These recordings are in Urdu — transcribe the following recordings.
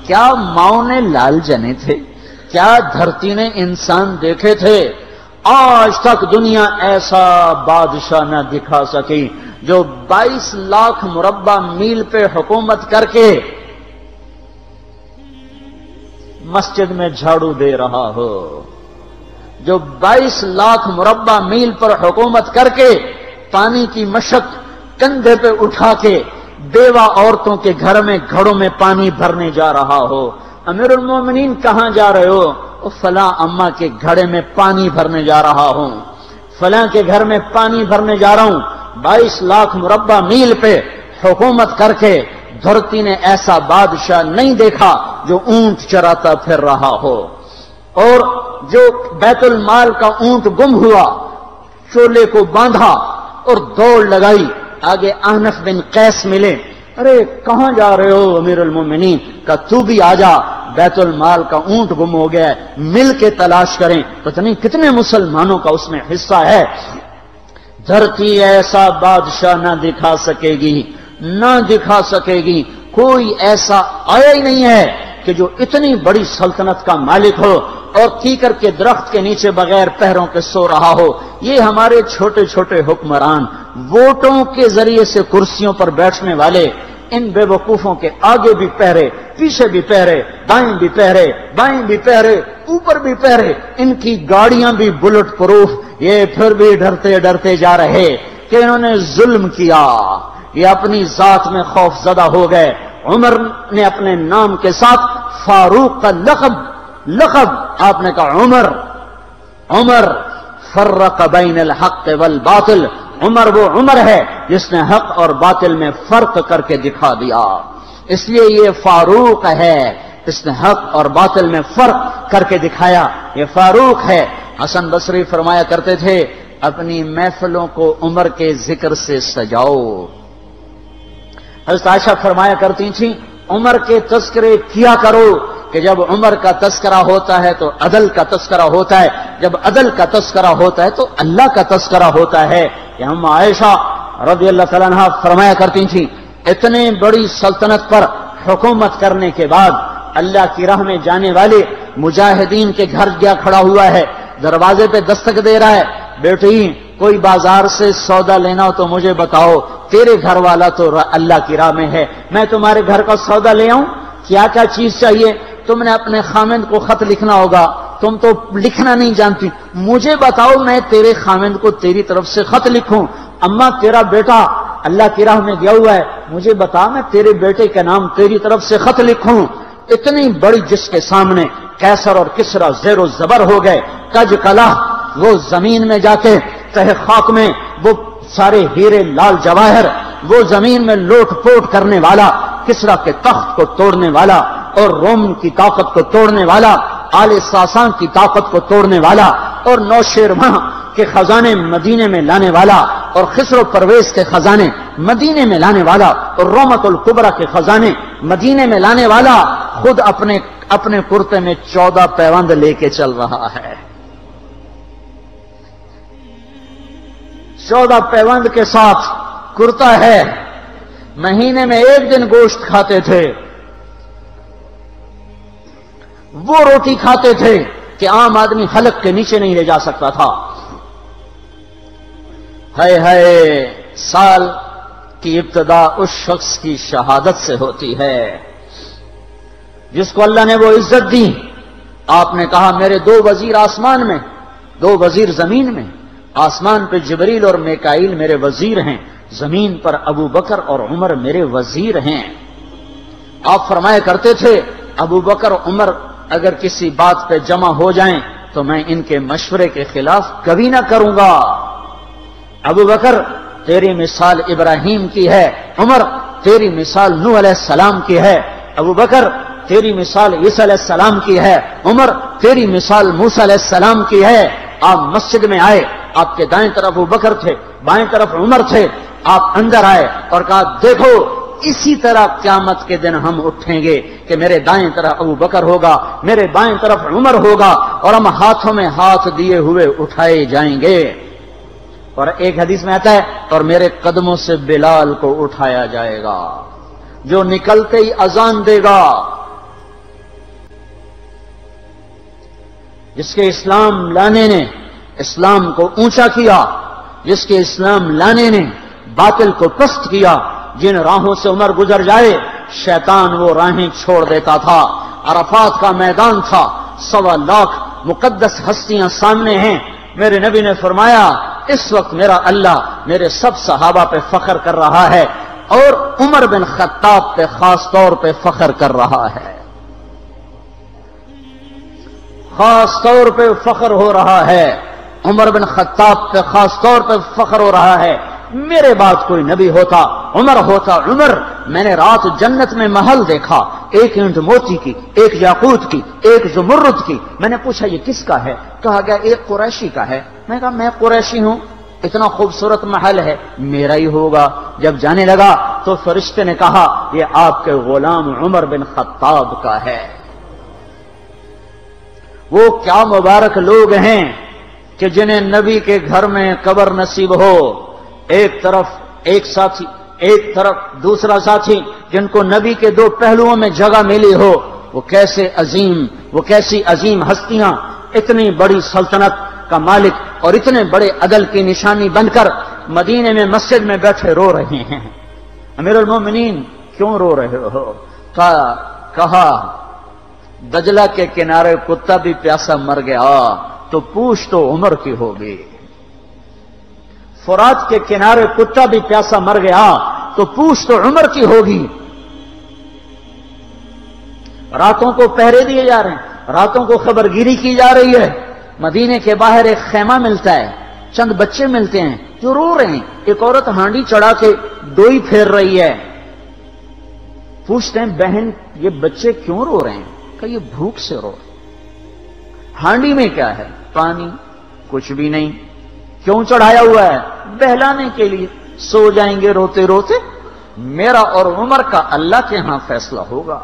کیا ماؤں نے لال جنے تھے؟ کیا دھرتی نے انسان دیکھے تھے؟ آج تک دنیا ایسا بادشاہ نہ دکھا سکی جو 22 لاکھ مربع میل پہ حکومت کر کے مسجد میں جھاڑو دے رہا ہو، جو 22 لاکھ مربع میل پر حکومت کر کے پانی کی مشق کندھے پہ اٹھا کے بیوہ عورتوں کے گھر میں گھڑوں میں پانی بھرنے جا رہا ہو۔ امیر المومنین کہاں جا رہے ہو؟ فلاں اماں کے گھڑے میں پانی بھرنے جا رہا ہوں، فلاں کے گھر میں پانی بھرنے جا رہا ہوں۔ 22 لاکھ مربع میل پہ حکومت کر کے دھرتی نے ایسا بادشاہ نہیں دیکھا جو اونٹ چراتا پھر رہا ہو، اور جو بیت المال کا اونٹ گم ہوا، چولے کو باندھا اور دوڑ لگائی، آگے احنف بن قیس ملے، ارے کہاں جا رہے ہو امیر المومنین؟ کہ تو بھی آجا، بیت المال کا اونٹ گم ہو گیا ہے، مل کے تلاش کریں۔ پتہ نہیں کتنے مسلمانوں کا اس میں حصہ ہے۔ دھرتی ایسا بادشاہ نہ دکھا سکے گی، نہ دکھا سکے گی، کوئی ایسا آیا ہی نہیں ہے کہ جو اتنی بڑی سلطنت کا مالک ہو اور کیکر کے درخت کے نیچے بغیر پہروں کے سو رہا ہو۔ یہ ہمارے چھوٹے چھوٹے حکمران، ووٹوں کے ذریعے سے کرسیوں پر بیٹھنے والے، ان بے وقوفوں کے آگے بھی پہرے، پیچھے بھی پہرے، دائیں بھی پہرے، بائیں بھی پہرے، اوپر بھی پہرے، ان کی گاڑیاں بھی بلٹ پروف، یہ پھر بھی ڈرتے ڈرتے جا رہے کہ انہوں نے ظلم کیا، یہ اپنی ذات میں خوف زدہ ہو گئے۔ عمر نے اپنے نام کے ساتھ فاروق کا لقب آپ نے کہا عمر فرق بین الحق والباطل، عمر وہ عمر ہے جس نے حق اور باطل میں فرق کر کے دکھا دیا، اس لیے یہ فاروق ہے، اس نے حق اور باطل میں فرق کر کے دکھایا، یہ فاروق ہے۔ حسن بصری فرمایا کرتے تھے اپنی محفلوں کو عمر کے ذکر سے سجاؤ۔ حضرت عائشہ فرمایا کرتی تھیں عمر کے تذکرے کیا کرو کہ جب عمر کا تذکرہ ہوتا ہے تو عدل کا تذکرہ ہوتا ہے، جب عدل کا تذکرہ ہوتا ہے تو اللہ کا تذکرہ ہوتا ہے۔ کہ ہم عائشہ رضی اللہ تعالیٰ عنہ فرمایا کرتی تھیں اتنے بڑی سلطنت پر حکومت کرنے کے بعد اللہ کی راہ میں جانے والے مجاہدین کے گھر گیا کھڑا ہوا ہے، دروازے پہ دستک دے رہا ہے، بیٹی کوئی بازار سے سودا لینا ہو تو مجھے بتاؤ، تیرے گھر والا تو اللہ کی راہ میں ہے، میں تمہارے گھر کا سودا لے آؤں، کیا کیا چیز چاہیے؟ تم نے اپنے خامند کو خط لکھنا ہوگا، تم تو لکھنا نہیں جانتی، مجھے بتاؤ میں تیرے خامند کو تیری طرف سے خط لکھوں۔ اما تیرا بیٹا اللہ کی راہ میں گیا ہوا ہے، مجھے بتا میں تیرے بیٹے کے نام تیری طرف سے خط لکھوں۔ اتنی بڑی جس کے سامنے قیصر اور کسرا زیر و زبر ہو گئے، کج کلا، وہ زمین میں جا کے تہ خاک میں وہ سارے ہیرے لال جواہر، وہ زمین میں لوٹ پوٹ کرنے والا، کسرا کے تخت کو توڑنے والا اور روم کی طاقت کو توڑنے والا، آل ساسان کی طاقت کو توڑنے والا اور نوشیروان کے خزانے مدینے میں لانے والا اور خسرو پرویز کے خزانے مدینے میں لانے والا اور رومت الکبرا کے خزانے مدینے میں لانے والا خود اپنے کرتے میں 14 پیوند لے کے چل رہا ہے۔ 14 پیوند کے ساتھ کرتا ہے، مہینے میں 1 دن گوشت کھاتے تھے، وہ روٹی کھاتے تھے کہ عام آدمی حلق کے نیچے نہیں لے جا سکتا تھا۔ ہے سال کی ابتدا اس شخص کی شہادت سے ہوتی ہے جس کو اللہ نے وہ عزت دی۔ آپ نے کہا میرے 2 وزیر آسمان میں، 2 وزیر زمین میں، آسمان پہ جبریل اور میکائیل میرے وزیر ہیں، زمین پر ابو بکر اور عمر میرے وزیر ہیں۔ آپ فرمایا کرتے تھے ابو بکر عمر اگر کسی بات پہ جمع ہو جائیں تو میں ان کے مشورے کے خلاف کبھی نہ کروں گا۔ ابو بکر تیری مثال ابراہیم کی ہے، عمر تیری مثال نوح علیہ السلام کی ہے، ابو بکر تیری مثال عیسیٰ علیہ السلام کی ہے، عمر تیری مثال موسیٰ علیہ السلام کی ہے۔ آپ مسجد میں آئے، آپ کے دائیں طرف ابو بکر تھے، بائیں طرف عمر تھے، آپ اندر آئے اور کہا دیکھو اسی طرح قیامت کے دن ہم اٹھیں گے کہ میرے دائیں طرف ابو بکر ہوگا، میرے بائیں طرف عمر ہوگا اور ہم ہاتھوں میں ہاتھ دیے ہوئے اٹھائے جائیں گے۔ اور ایک حدیث میں آتا ہے اور میرے قدموں سے بلال کو اٹھایا جائے گا جو نکلتے ہی اذان دے گا، جس کے اسلام لانے نے اسلام کو اونچا کیا، جس کے اسلام لانے نے باطل کو پست کیا، جن راہوں سے عمر گزر جائے شیطان وہ راہیں چھوڑ دیتا تھا۔ عرفات کا میدان تھا، 1.25 لاکھ مقدس ہستیاں سامنے ہیں۔ میرے نبی نے فرمایا اس وقت میرا اللہ میرے سب صحابہ پہ فخر کر رہا ہے اور عمر بن خطاب پہ خاص طور پہ فخر کر رہا ہے، خاص طور پہ فخر ہو رہا ہے، عمر بن خطاب پہ خاص طور پہ فخر ہو رہا ہے۔ میرے بعد کوئی نبی ہوتا عمر ہوتا۔ عمر، میں نے رات جنت میں محل دیکھا، ایک اینٹ موتی کی، ایک یاقوت کی، ایک زمرد کی۔ میں نے پوچھا یہ کس کا ہے؟ کہا گیا ایک قریشی کا ہے۔ میں کہا میں قریشی ہوں، اتنا خوبصورت محل ہے، میرا ہی ہوگا۔ جب جانے لگا تو فرشتے نے کہا یہ آپ کے غلام عمر بن خطاب کا ہے۔ وہ کیا مبارک لوگ ہیں کہ جنہیں نبی کے گھر میں قبر نصیب ہو، ایک طرف ایک ساتھی، ایک طرف دوسرا ساتھی، جن کو نبی کے دو پہلوؤں میں جگہ ملی ہو۔ وہ کیسی عظیم ہستیاں اتنی بڑی سلطنت کا مالک اور اتنے بڑے عدل کی نشانی بن کر مدینے میں مسجد میں بیٹھے رو رہے ہیں۔ امیر المومنین کیوں رو رہے ہو؟ کہا دجلہ کے کنارے کتا بھی پیاسا مر گیا تو پوچھ تو عمر کی ہوگی، فرات کے کنارے کتا بھی پیاسا مر گیا تو پوچھ تو عمر کی ہوگی۔ راتوں کو پہرے دیے جا رہے ہیں، راتوں کو خبرگیری کی جا رہی ہے۔ مدینے کے باہر ایک خیمہ ملتا ہے، چند بچے ملتے ہیں جو رو رہے ہیں۔ ایک عورت ہانڈی چڑھا کے ڈوئی پھیر رہی ہے۔ پوچھتے ہیں بہن یہ بچے کیوں رو رہے ہیں؟ کہ یہ بھوک سے رو رہے ہیں۔ ہانڈی میں کیا ہے؟ پانی، کچھ بھی نہیں۔ کیوں چڑھایا ہوا ہے؟ بہلانے کے لیے۔ سو جائیں گے روتے روتے، میرا اور عمر کا اللہ کے ہاں فیصلہ ہوگا۔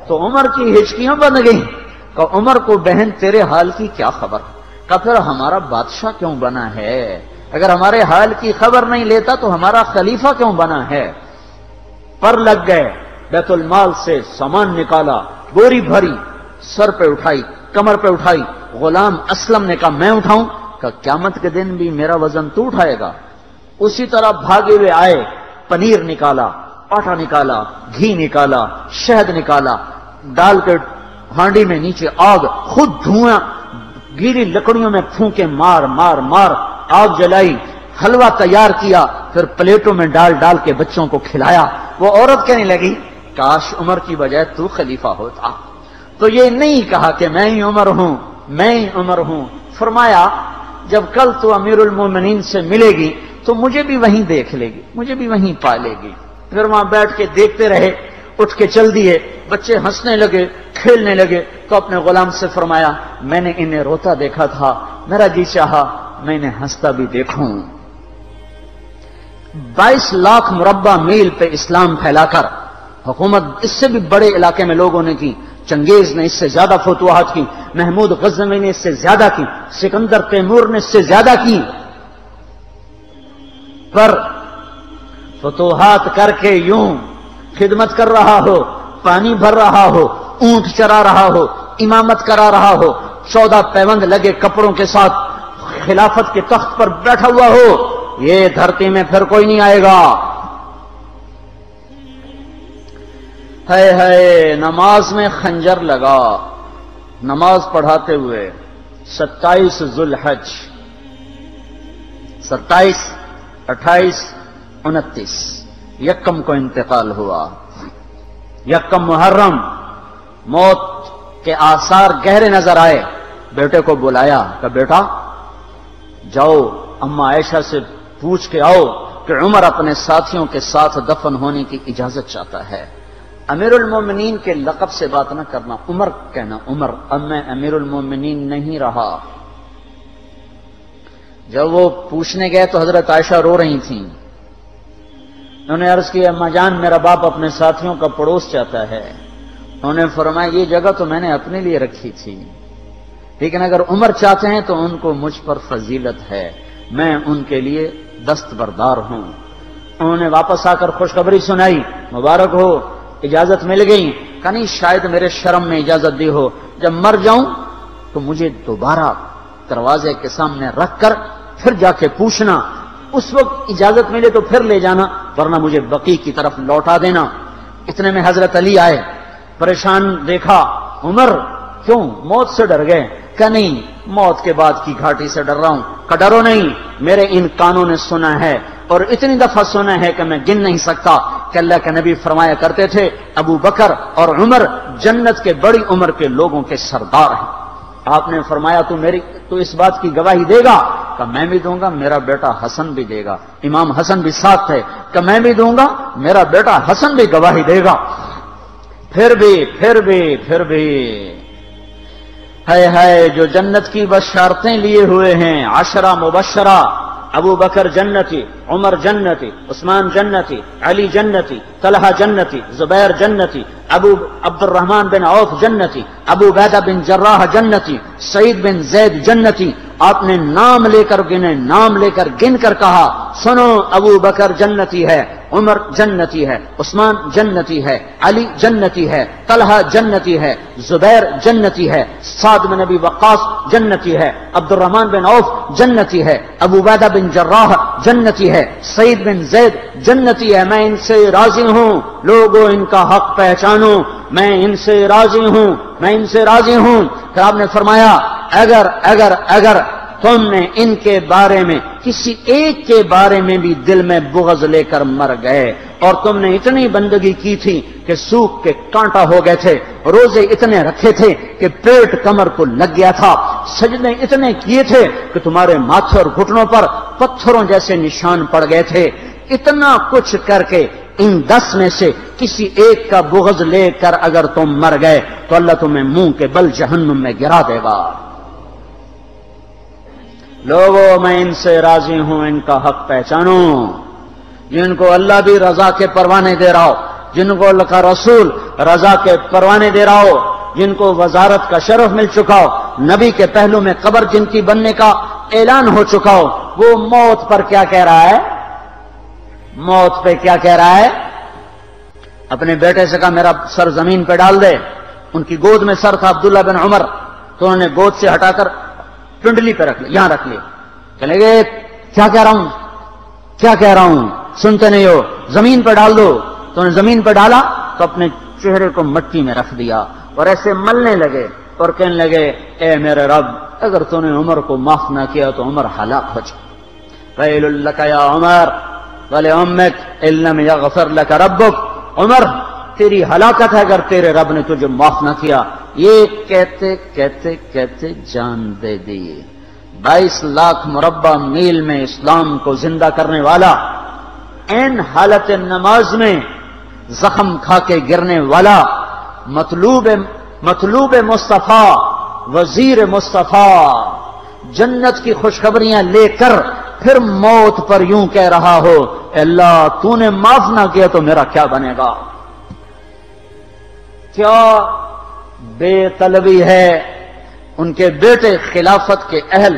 تو عمر کی ہچکیاں بن گئیں کہ عمر کو بہن تیرے حال کی کیا خبر؟ کہ پھر ہمارا بادشاہ کیوں بنا ہے؟ اگر ہمارے حال کی خبر نہیں لیتا تو ہمارا خلیفہ کیوں بنا ہے؟ پر لگ گئے، بیت المال سے سامان نکالا، بوری بھری، سر پہ اٹھائی، کمر پہ اٹھائی۔ غلام اسلم نے کہا میں اٹھاؤں؟ کہ قیامت کے دن بھی میرا وزن تو اٹھائے گا۔ اسی طرح بھاگے ہوئے آئے، پنیر نکالا، آٹا نکالا، گھی نکالا، شہد نکالا، ڈال کے ہانڈی میں نیچے آگ، خود دھواں گیلی لکڑیوں میں پھونکے مار مار مار آگ جلائی، حلوہ تیار کیا، پھر پلیٹوں میں ڈال ڈال کے بچوں کو کھلایا۔ وہ عورت کہنے لگی کاش عمر کی بجائے تو خلیفہ ہوتا۔ تو یہ نہیں کہا کہ میں ہی عمر ہوں، میں ہی عمر ہوں۔ فرمایا جب کل تو امیر المومنین سے ملے گی تو مجھے بھی وہیں دیکھ لے گی، مجھے بھی وہیں پا لے گی۔ پھر وہاں بیٹھ کے دیکھتے رہے، اٹھ کے چل دیے۔ بچے ہنسنے لگے، کھیلنے لگے تو اپنے غلام سے فرمایا میں نے انہیں روتا دیکھا تھا، میرا جی چاہا میں انہیں ہنستا بھی دیکھوں۔ 22 لاکھ مربع میل پہ اسلام پھیلا کر حکومت اس سے بھی بڑے علاقے میں لوگوں نے کی۔ چنگیز نے اس سے زیادہ فتوحات کی، محمود غزنوی نے اس سے زیادہ کی، سکندر تیمور نے اس سے زیادہ کی۔ پر فتوحات کر کے یوں خدمت کر رہا ہو، پانی بھر رہا ہو، اونٹ چرا رہا ہو، امامت کرا رہا ہو، 14 پیوند لگے کپڑوں کے ساتھ خلافت کے تخت پر بیٹھا ہوا ہو، یہ دھرتی میں پھر کوئی نہیں آئے گا۔ ہے نماز میں خنجر لگا، نماز پڑھاتے ہوئے 27 ذوالحج، 27، 28، 29 یکم کو انتقال ہوا۔ یکم محرم موت کے آثار گہرے نظر آئے۔ بیٹے کو بلایا کہ بیٹا جاؤ اما عائشہ سے پوچھ کے آؤ کہ عمر اپنے ساتھیوں کے ساتھ دفن ہونے کی اجازت چاہتا ہے۔ امیر المومنین کے لقب سے بات نہ کرنا، عمر کہنا۔ عمر، اب میں امیر المومنین نہیں رہا۔ جب وہ پوچھنے گئے تو حضرت عائشہ رو رہی تھیں۔ انہوں نے عرض کیا اما جان میرا باپ اپنے ساتھیوں کا پڑوس چاہتا ہے۔ انہوں نے فرمایا یہ جگہ تو میں نے اپنے لیے رکھی تھی، لیکن اگر عمر چاہتے ہیں تو ان کو مجھ پر فضیلت ہے، میں ان کے لیے دستبردار ہوں۔ انہوں نے واپس آ کر خوشخبری سنائی، مبارک ہو اجازت مل گئی۔ کہ نہیں شاید میرے شرم میں اجازت دی ہو، جب مر جاؤں تو مجھے دوبارہ دروازے کے سامنے رکھ کر پھر جا کے پوچھنا، اس وقت اجازت ملے تو پھر لے جانا، ورنہ مجھے بقیع کی طرف لوٹا دینا۔ اتنے میں حضرت علی آئے، پریشان دیکھا، عمر کیوں موت سے ڈر گئے؟ کہ نہیں، موت کے بعد کی گھاٹی سے ڈر رہا ہوں۔ کہ ڈرو نہیں، میرے ان کانوں نے سنا ہے اور اتنی دفعہ سنا ہے کہ میں گن نہیں سکتا کہ اللہ کے نبی فرمایا کرتے تھے ابو بکر اور عمر جنت کے بڑی عمر کے لوگوں کے سردار ہیں۔ آپ نے فرمایا تو اس بات کی گواہی دے گا؟ کہ میں بھی دوں گا، میرا بیٹا حسن بھی دے گا۔ امام حسن بھی ساتھ تھے۔ کہ میں بھی دوں گا، میرا بیٹا حسن بھی گواہی دے گا۔ پھر بھی ہے جو جنت کی بشارتیں لیے ہوئے ہیں، 10 مبشرہ، ابو بکر جنتی، عمر جنتی، عثمان جنتی، علی جنتی، طلحہ جنتی، زبیر جنتی، ابو عبد الرحمن بن عوف جنتی، ابو عبیدہ بن جراح جنتی، سعید بن زید جنتی۔ آپ نے نام لے کر گن کر کہا، سنو ابو بکر جنتی ہے، عمر جنتی ہے، عثمان جنتی ہے، علی جنتی ہے، طلحہ جنتی ہے، زبیر جنتی ہے، سعد بن ابی وقاص جنتی ہے، عبد الرحمن بن عوف جنتی ہے، ابو عبیدہ بن جراح جنتی ہے، سعید بن زید جنتی ہے۔ میں ان سے راضی ہوں، لوگوں ان کا حق پہچانو، میں ان سے راضی ہوں۔ پھر آپ نے فرمایا اگر تم نے ان کے بارے میں کسی ایک کے بارے میں بھی دل میں بغض لے کر مر گئے، اور تم نے اتنی بندگی کی تھی کہ سوکھ کے کانٹا ہو گئے تھے، روزے اتنے رکھے تھے کہ پیٹ کمر کو لگ گیا تھا، سجدے اتنے کیے تھے کہ تمہارے ماتھے اور گھٹنوں پر پتھروں جیسے نشان پڑ گئے تھے، اتنا کچھ کر کے ان 10 میں سے کسی ایک کا بغض لے کر اگر تم مر گئے تو اللہ تمہیں منہ کے بل جہنم میں گرا دے گا۔ لوگوں میں ان سے راضی ہوں، ان کا حق پہچانو، جن کو اللہ بھی رضا کے پروانے دے رہا ہو، جن کو اللہ کا رسول رضا کے پروانے دے رہا ہو، جن کو وزارت کا شرف مل چکا ہو، نبی کے پہلو میں قبر جن کی بننے کا اعلان ہو چکا ہو، وہ موت پر کیا کہہ رہا ہے؟ موت پہ کیا کہہ رہا ہے؟ اپنے بیٹے سے کہا میرا سر زمین پہ ڈال دے۔ ان کی گود میں سر تھا عبداللہ بن عمر، تو انہوں نے گود سے ہٹا کر پنڈلی پہ رکھ لیا، یہاں رکھ لیا۔ چلے گئے، کیا کہہ رہا ہوں سنتے نہیں ہو، زمین پہ ڈال دو۔ تو انہوں نے زمین پہ ڈالا تو اپنے چہرے کو مٹی میں رکھ دیا اور ایسے ملنے لگے اور کہنے لگے، اے میرے رب، اگر تو نے عمر کو معاف نہ کیا تو عمر ہلاک ہو جائے۔ ویل لک یا عمر ولامک ان لم یغفر لک ربک، عمر تیری ہلاکت ہے اگر تیرے رب نے تجھے معاف نہ کیا۔ یہ کہتے جان دے دی۔ 22 لاکھ مربع میل میں اسلام کو زندہ کرنے والا، این حالت نماز میں زخم کھا کے گرنے والا، مطلوب مصطفیٰ، وزیر مصطفیٰ، جنت کی خوشخبریاں لے کر پھر موت پر یوں کہہ رہا ہو، اللہ تو نے معاف نہ کیا تو میرا کیا بنے گا؟ کیا بے طلبی ہے۔ ان کے بیٹے خلافت کے اہل،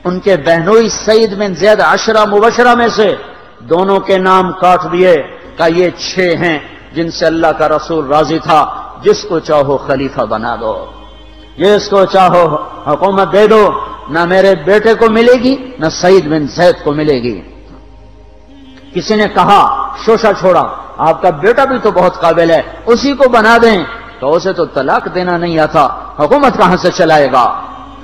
ان کے بہنوئی سعید بن زید 10 مبشرہ میں سے دونوں کے نام کاٹ دیے کہ یہ 6 ہیں جن سے اللہ کا رسول راضی تھا، جس کو چاہو خلیفہ بنا دو، جس کو چاہو حکومت دے دو، نہ میرے بیٹے کو ملے گی نہ سعید بن زید کو ملے گی۔ کسی نے کہا، شوشہ چھوڑا، آپ کا بیٹا بھی تو بہت قابل ہے، اسی کو بنا دیں۔ تو اسے تو طلاق دینا نہیں آتا، حکومت کہاں سے چلائے گا؟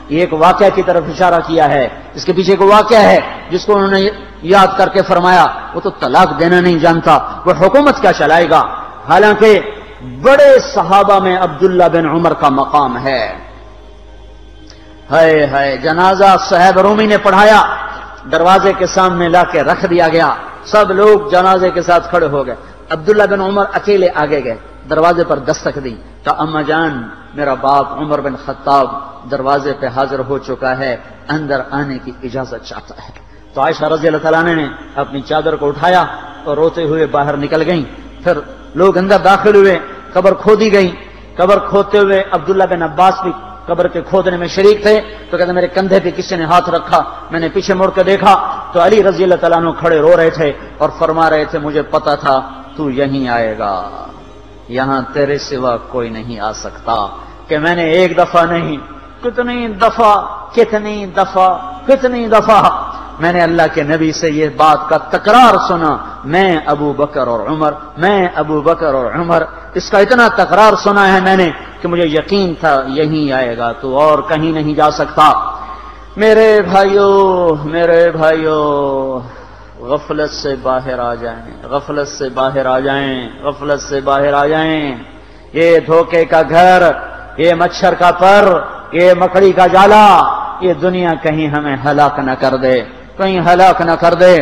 یہ ایک واقعہ کی طرف اشارہ کیا ہے، اس کے پیچھے ایک واقعہ ہے جس کو انہوں نے یاد کر کے فرمایا، وہ تو طلاق دینا نہیں جانتا، وہ حکومت کیا چلائے گا؟ حالانکہ بڑے صحابہ میں عبداللہ بن عمر کا مقام ہے۔ ہے جنازہ صہیب رومی نے پڑھایا، دروازے کے سامنے لا کے رکھ دیا گیا، سب لوگ جنازے کے ساتھ کھڑے ہو گئے، عبداللہ بن عمر اکیلے آگے گئے، دروازے پر دستک دی کہ اما جان، میرا باپ عمر بن خطاب دروازے پہ حاضر ہو چکا ہے، اندر آنے کی اجازت چاہتا ہے۔ تو عائشہ رضی اللہ تعالیٰ نے اپنی چادر کو اٹھایا اور روتے ہوئے باہر نکل گئیں۔ پھر لوگ اندر داخل ہوئے، قبر کھودی گئی، قبر کھودتے ہوئے عبداللہ بن عباس بھی قبر کے کھودنے میں شریک تھے۔ تو کہتے میرے کندھے پہ کسی نے ہاتھ رکھا، میں نے پیچھے مڑ کے دیکھا تو علی رضی اللہ تعالیٰ عنہ کھڑے رو رہے تھے اور فرما رہے تھے، مجھے پتا تھا تو یہیں آئے گا، یہاں تیرے سوا کوئی نہیں آ سکتا، کہ میں نے ایک دفعہ نہیں کتنی دفعہ میں نے اللہ کے نبی سے یہ بات کا تکرار سنا، میں ابو بکر اور عمر، اس کا اتنا تکرار سنا ہے میں نے کہ مجھے یقین تھا یہیں آئے گا، تو اور کہیں نہیں جا سکتا۔ میرے بھائیو غفلت سے باہر آ جائیں، یہ دھوکے کا گھر، یہ مچھر کا پر، یہ مکڑی کا جالا، یہ دنیا کہیں ہمیں ہلاک نہ کر دے۔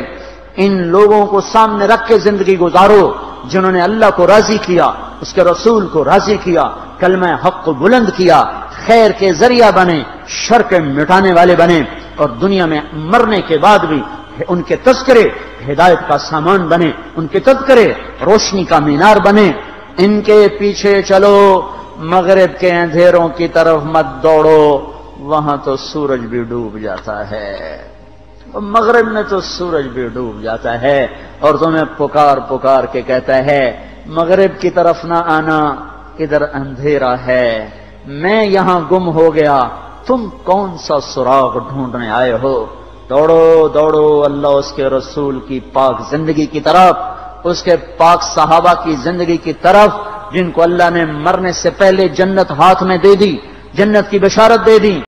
ان لوگوں کو سامنے رکھ کے زندگی گزارو جنہوں نے اللہ کو راضی کیا، اس کے رسول کو راضی کیا، کلمہ حق کو بلند کیا، خیر کے ذریعہ بنے، شر کے مٹانے والے بنے، اور دنیا میں مرنے کے بعد بھی ان کے تذکرے ہدایت کا سامان بنے، ان کے تذکرے روشنی کا مینار بنے۔ ان کے پیچھے چلو، مغرب کے اندھیروں کی طرف مت دوڑو، وہاں تو سورج بھی ڈوب جاتا ہے، مغرب میں تو سورج بھی ڈوب جاتا ہے، اور تمہیں پکار کے کہتا ہے مغرب کی طرف نہ آنا، ادھر اندھیرا ہے، میں یہاں گم ہو گیا، تم کون سا سراغ ڈھونڈنے آئے ہو؟ دوڑو اللہ اس کے رسول کی پاک زندگی کی طرف، اس کے پاک صحابہ کی زندگی کی طرف، جن کو اللہ نے مرنے سے پہلے جنت ہاتھ میں دے دی، جنت کی بشارت دے دی،